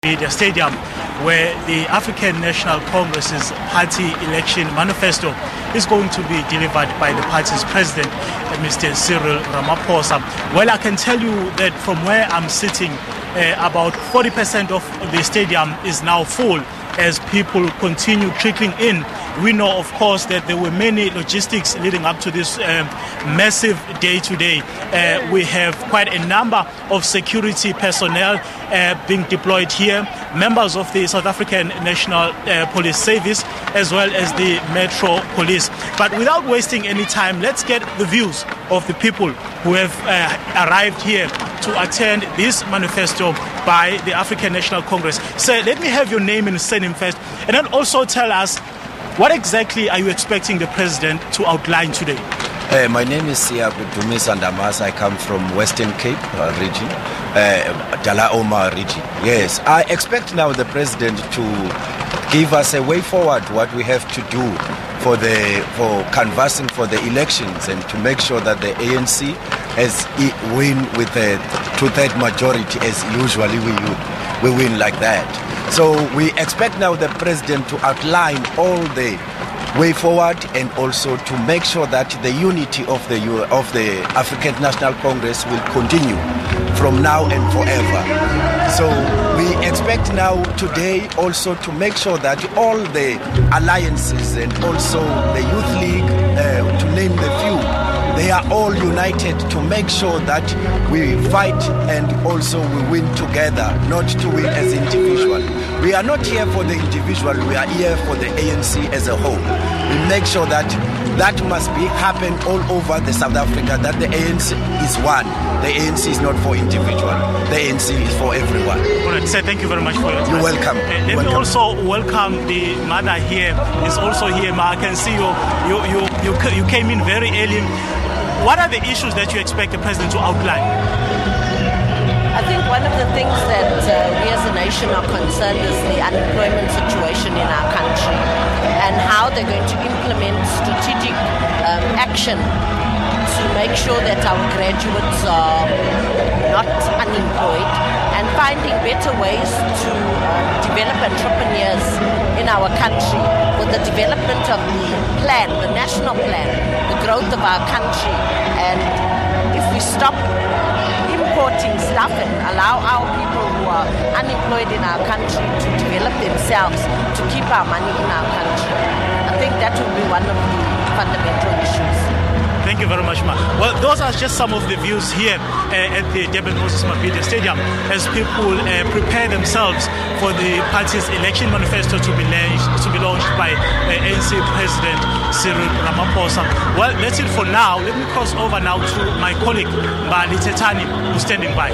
Mabhida Stadium, where the African National Congress's party election manifesto is going to be delivered by the party's president, Mr. Cyril Ramaphosa. Well, I can tell you that from where I'm sitting, about 40% of the stadium is now full as people continue trickling in. We know, of course, that there were many logistics leading up to this massive day today. We have quite a number of security personnel being deployed here, members of the South African National Police Service, as well as the Metro Police. But without wasting any time, let's get the views of the people who have arrived here to attend this manifesto by the African National Congress. Sir, let me have your name and surname first, and then also tell us, what exactly are you expecting the president to outline today? My name is Siaku Dumis Andamas. I come from Western Cape region, Dala Omar region. Yes, I expect now the president to give us a way forward, what we have to do for canvassing for the elections, and to make sure that the ANC has win with a two-third majority, as usually we win like that. So we expect now the president to outline all the way forward, and also to make sure that the unity of the African National Congress will continue from now and forever. So we expect now today also to make sure that all the alliances and also the Youth League, to name the few, they are all united to make sure that we fight and also we win together, not to win as individual. We are not here for the individual, we are here for the ANC as a whole. We make sure that that must happen all over the South Africa, that the ANC is one. The ANC is not for individual. The ANC is for everyone. All right, sir, thank you very much for your time. You're welcome. Let me also welcome the mother here. Is also here, Ma. I can see you came in very early. What are the issues that you expect the president to outline? I think one of the things that we as a nation are concerned is the unemployment situation in our country, and how they're going to implement strategic action to make sure that our graduates are not unemployed, and finding better ways to develop entrepreneurs in our country with the development of the national plan, the growth of our country. And if we stop importing stuff and allow our people who are unemployed in our country to develop themselves, to keep our money in our country, I think that will be one of the fundamental issues. Thank you very much, Ma. Well, those are just some of the views here at the Durban Moses Mabhida Stadium as people prepare themselves for the party's election manifesto to be launched by ANC President Cyril Ramaphosa. Well, that's it for now. Let me cross over now to my colleague, Mbali Tetani, who's standing by.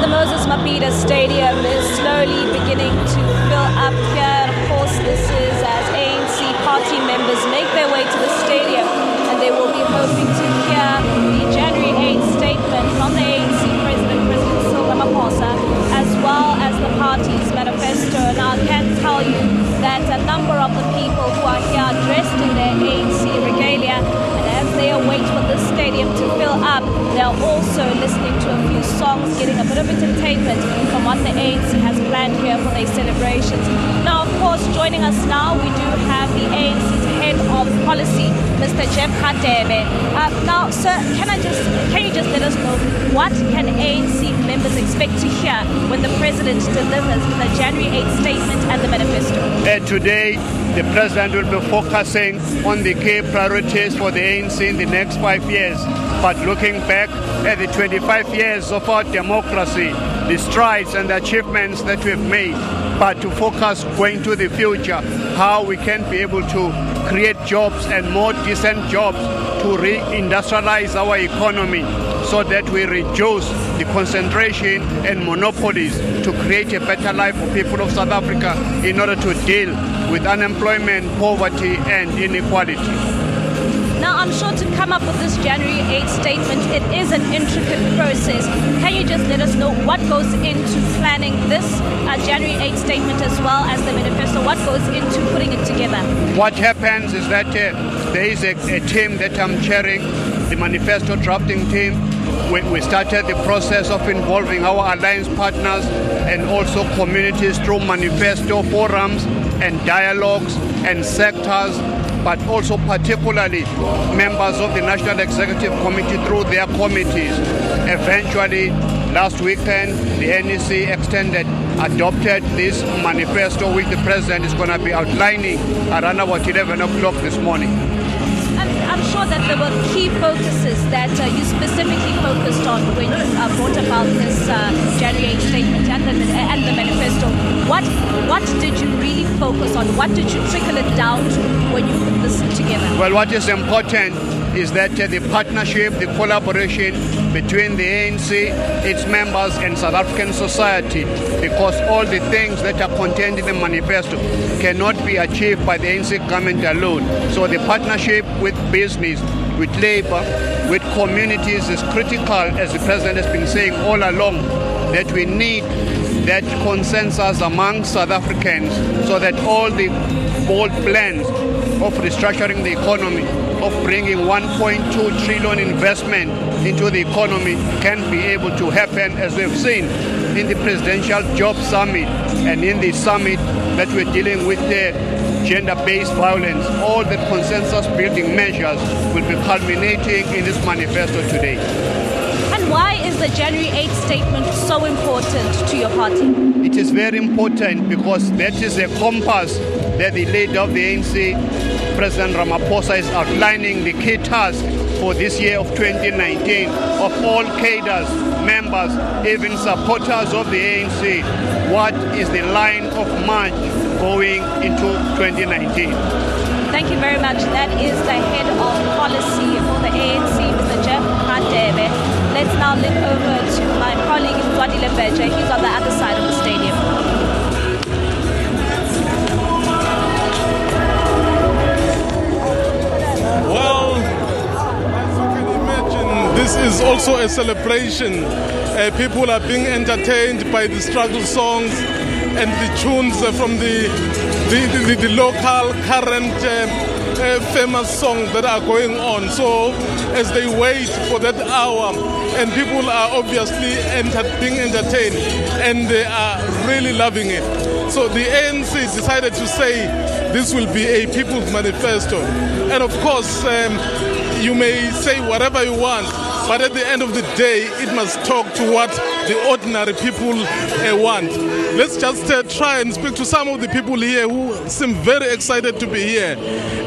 The Moses Mabhida Stadium is slowly beginning to fill up here. Of course, this is as ANC party members make their way to the stadium, and they will be hoping to hear the January 8th statement from the ANC President Cyril Ramaphosa, as well as the party's manifesto. Now, I can tell you that a number of the people who are here dressed in their ANC regalia, and as they await for the stadium to fill up, they are also listening to a few songs, getting a bit of entertainment from what the ANC has planned here for their celebrations. Now, of course, joining us now, we do have the ANC's head of policy, Mr. Radebe. Now, sir, can you just let us know what can ANC members expect to hear when the president delivers the January 8th statement and the manifesto? Today, the president will be focusing on the key priorities for the ANC in the next 5 years. But looking back at the 25 years of our democracy, the strides and the achievements that we've made, but to focus going to the future, how we can be able to create jobs and more decent jobs to re-industrialize our economy, so that we reduce the concentration and monopolies, to create a better life for people of South Africa in order to deal with unemployment, poverty and inequality. Now, I'm sure to come up with this January 8th statement, it is an intricate process. Can you just let us know what goes into planning this January 8th statement, as well as the manifesto? What goes into putting it together? What happens is that there is a team that I'm chairing the manifesto drafting team. We started the process of involving our alliance partners and also communities through manifesto forums and dialogues and sectors, but also particularly members of the National Executive Committee through their committees. Eventually, last weekend, the NEC adopted this manifesto, which the President is going to be outlining around about 11 o'clock this morning. I'm sure that there were key focuses that you specifically focused on when you brought about this January 8 statement and the manifesto. What did you really focus on? What did you trickle it down to when you put this together? Well, what is important is that the partnership, the collaboration between the ANC, its members, and South African society, because all the things that are contained in the manifesto cannot be achieved by the ANC government alone. So the partnership with business, with labor, with communities is critical, as the President has been saying all along, that we need that consensus among South Africans so that all the bold plans of restructuring the economy, of bringing 1.2 trillion investment into the economy can be able to happen, as we've seen in the Presidential Job Summit and in the summit that we're dealing with the gender-based violence. All the consensus-building measures will be culminating in this manifesto today. And why is the January 8 statement so important to your party? It is very important because that is a compass that the leader of the ANC, President Ramaphosa, is outlining the key task for this year of 2019 of all cadres, members, even supporters of the ANC. What is the line of march going into 2019? Thank you very much. That is the head of policy for the ANC, Mr. Jeff Radebe. Let's now look over to my colleague Radebe. He's on the other side of the stadium. Well, as you can imagine, this is also a celebration. People are being entertained by the struggle songs and the tunes from the local current famous songs that are going on. So as they wait for that hour, and people are obviously being entertained, and they are really loving it. So the ANC decided to say this will be a people's manifesto. And of course, you may say whatever you want, but at the end of the day, it must talk to what the ordinary people want. Let's just try and speak to some of the people here who seem very excited to be here.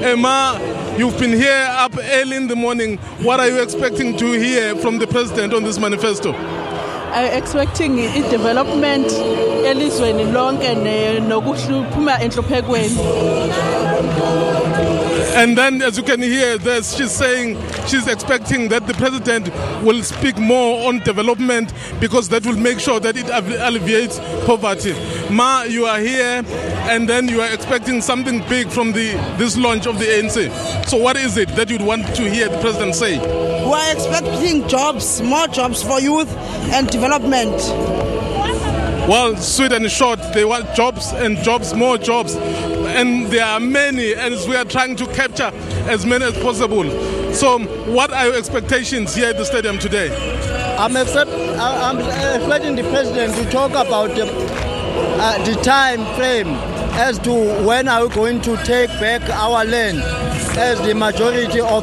Emma, you've been here up early in the morning. What are you expecting to hear from the President on this manifesto? I'm expecting development elizweni lonke nokuhluma enhluphekweni. And then, as you can hear, she's saying she's expecting that the President will speak more on development because that will make sure that it alleviates poverty. Ma, you are here, and then you are expecting something big from this launch of the ANC. So what is it that you'd want to hear the President say? We are expecting jobs, more jobs for youth and development. Well, sweet and short, they want jobs and jobs, more jobs. And there are many, and we are trying to capture as many as possible. So what are your expectations here at the stadium today? I'm expecting the President to talk about the time frame as to when are we going to take back our land as the majority of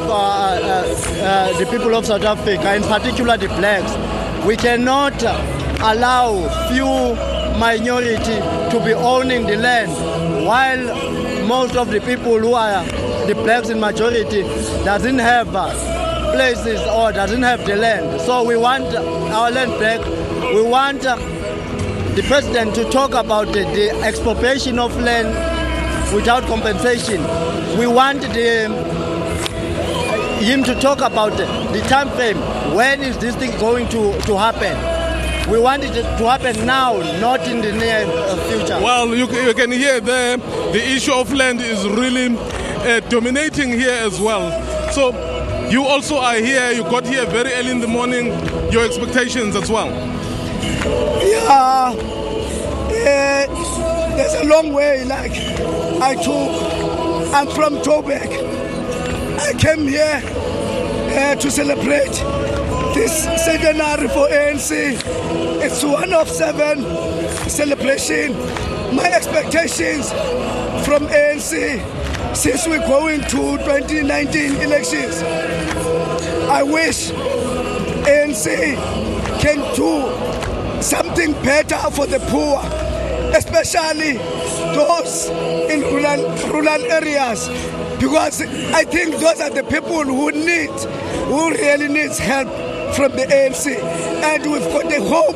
the people of South Africa, in particular the blacks. We cannot allow few minority to be owning the land while most of the people who are the blacks in majority doesn't have places or doesn't have the land. So we want our land back. We want the President to talk about the expropriation of land without compensation. We want him to talk about the time frame. When is this thing going to happen? We want it to happen now, not in the near future. Well, you can hear there, the issue of land is really dominating here as well. So you also are here, you got here very early in the morning, your expectations as well? Yeah, there's a long way, I'm from Joburg. I came here to celebrate this centenary for ANC. It's one of 7 celebrations. My expectations from ANC since we're going to 2019 elections, I wish ANC can do something better for the poor, especially those in rural areas, because I think those are the people who really needs help from the ANC, and we've got the hope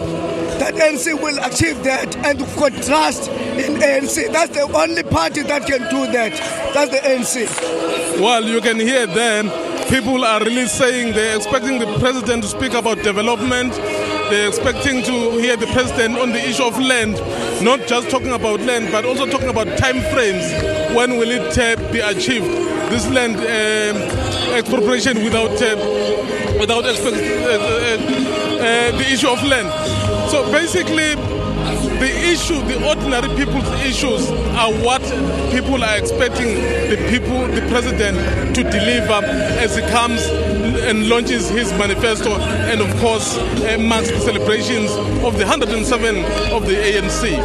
that ANC will achieve that, and we've got trust in ANC. That's the only party that can do that. That's the ANC. Well, you can hear them. People are really saying they're expecting the president to speak about development. They're expecting to hear the president on the issue of land, not just talking about land, but also talking about time frames. When will it be achieved? This land expropriation without the issue of land. So basically, the ordinary people's issues are what people are expecting the president to deliver as he comes and launches his manifesto, and of course marks the celebrations of the 107 of the ANC.